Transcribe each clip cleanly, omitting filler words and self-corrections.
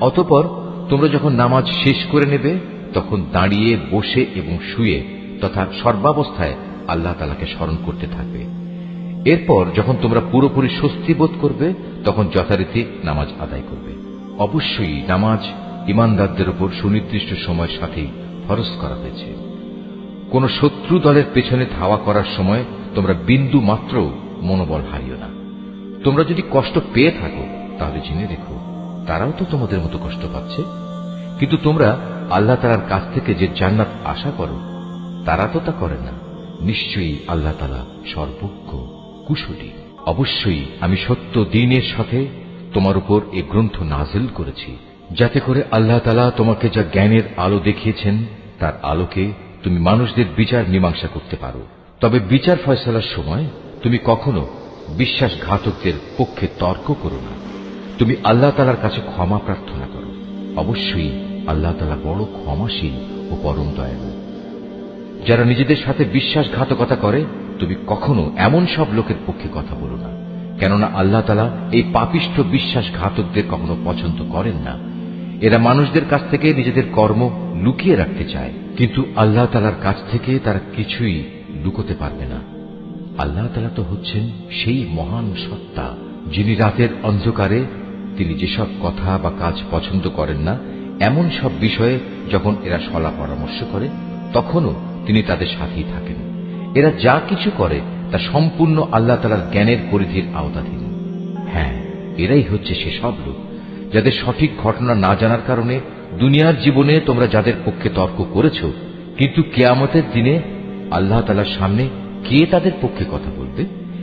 অতঃপর তোমরা যখন নামাজ শেষ করে নেবে তখন দাঁড়িয়ে, বসে এবং শুয়ে তথা সর্বাবস্থায় আল্লাহ তাআলাকে স্মরণ করতে থাকবে। এরপর যখন তোমরা পুরোপুরি স্বস্তি বোধ করবে তখন যথারীতি নামাজ আদায় করবে। অবশ্যই নামাজ ঈমানদারদের উপর সুনির্দিষ্ট সময়ের সাথেই ফরজ করা হয়েছে। কোন শত্রু দলের পেছনে ধাওয়া করার সময় তোমরা বিন্দু মাত্র মনোবল হারিও না। তোমরা যদি কষ্ট পেয়ে থাকো তাহলে জেনে রেখো তারাও তো তোমাদের মতো কষ্ট পাচ্ছে, কিন্তু তোমরা আল্লাহ তাআলার কাছ থেকে যে জান্নাত আশা করো তারা তো তা করে না। নিশ্চয়ই আল্লাহ তাআলা সর্বজ্ঞ, কুশলী। অবশ্যই আমি সত্য দ্বীনের সাথে তোমার উপর এই গ্রন্থ নাজিল করেছি, যাতে করে আল্লাহ তাআলা তোমাকে যা জ্ঞানের আলো দেখিয়েছেন তার আলোকে তুমি মানুষদের বিচার মীমাংসা করতে পারো। তবে বিচার ফয়সালার সময় তুমি কখনো বিশ্বাসঘাতকদের পক্ষে তর্ক করো না। তুমি আল্লাহ তাআলার কাছে ক্ষমা প্রার্থনা করো। অবশ্যই আল্লাহ তাআলা বড় ক্ষমাশীল ও পরম দয়ালু। যারা নিজেদের সাথে বিশ্বাসঘাতকতা করে তুমি কখনো এমন সব লোকের পক্ষে কথা বলো না, কেননা আল্লাহ তাআলা এই পাপিষ্ঠ বিশ্বাসঘাতকদের কখনো পছন্দ করেন না। এরা মানুষদের কাছ থেকে নিজেদের কর্ম লুকিয়ে রাখতে চায়, কিন্তু আল্লাহ তাআলার কাছ থেকে তারা কিছুই লুকোতে পারবে না। আল্লাহ তাআলা তো হচ্ছেন সেই মহান সত্তা যিনি রাতের অন্ধকারে তিনি যেসব কথা বা কাজ পছন্দ করেন না এমন সব বিষয়ে যখন এরা সলা পরামর্শ করে তখনও তিনি তাদের সাথেই থাকেন। এরা যা কিছু করে তা সম্পূর্ণ আল্লাহ তাআলার জ্ঞানের পরিধির আওতাধীন। হ্যাঁ, এরাই হচ্ছে সেসব লোক যাদের সঠিক ঘটনা না জানার কারণে দুনিয়ার জীবনে তোমরা যাদের পক্ষে তর্ক করেছ, কিন্তু কিয়ামতের দিনে আল্লাহ তাআলার সামনে কে তাদের পক্ষে কথা বলবে,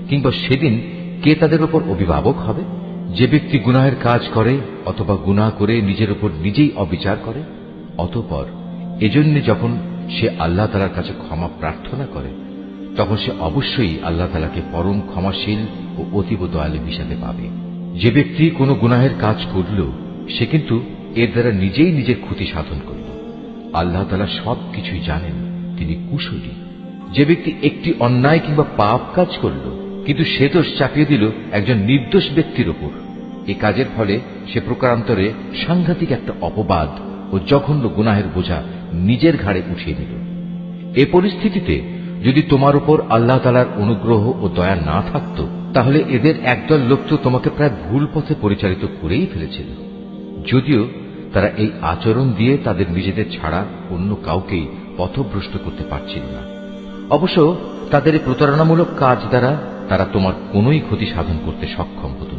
কিংবা সেদিন কে তাদের উপর অভিভাবক হবে? যে ব্যক্তি গুনাহের কাজ করে অথবা গুনাহ করে নিজের উপর নিজেই অবিচার করে, অতঃপর এজন্য যখন সে আল্লাহ তাআলার কাছে ক্ষমা প্রার্থনা করে তখন সে অবশ্যই আল্লাহ তাআলাকে পরম ক্ষমাশীল ও অতীব দয়ালু হিসাবে পাবে। যে ব্যক্তি কোনো গুনাহের কাজ করল সে কিন্তু এর দ্বারা নিজেই নিজের ক্ষতি সাধন করল। আল্লাহ তাআলা সবকিছুই জানেন, তিনি কুশলী। যে ব্যক্তি একটি অন্যায় কিংবা পাপ কাজ করল কিন্তু সে দোষ চাপিয়ে দিল একজন নির্দোষ ব্যক্তির উপর, এ কাজের ফলে সে প্রকারান্তরে সাংঘাতিক একটা অপবাদ ও জঘন্য গুনাহের বোঝা নিজের ঘাড়ে উঠিয়ে নিল। এ পরিস্থিতিতে যদি তোমার উপর আল্লাহ তাআলার অনুগ্রহ ও দয়া না থাকত তাহলে এদের একদল লোক তো তোমাকে প্রায় ভুল পথে পরিচালিত করেই ফেলেছিল। যদিও তারা এই আচরণ দিয়ে তাদের নিজেদের ছাড়া অন্য কাউকেই পথভ্রষ্ট করতে পারছিল না। অবশ্য তাদের এই প্রতারণামূলক কাজ দ্বারা তারা তোমার কোনোই ক্ষতি সাধন করতে সক্ষম হতো না।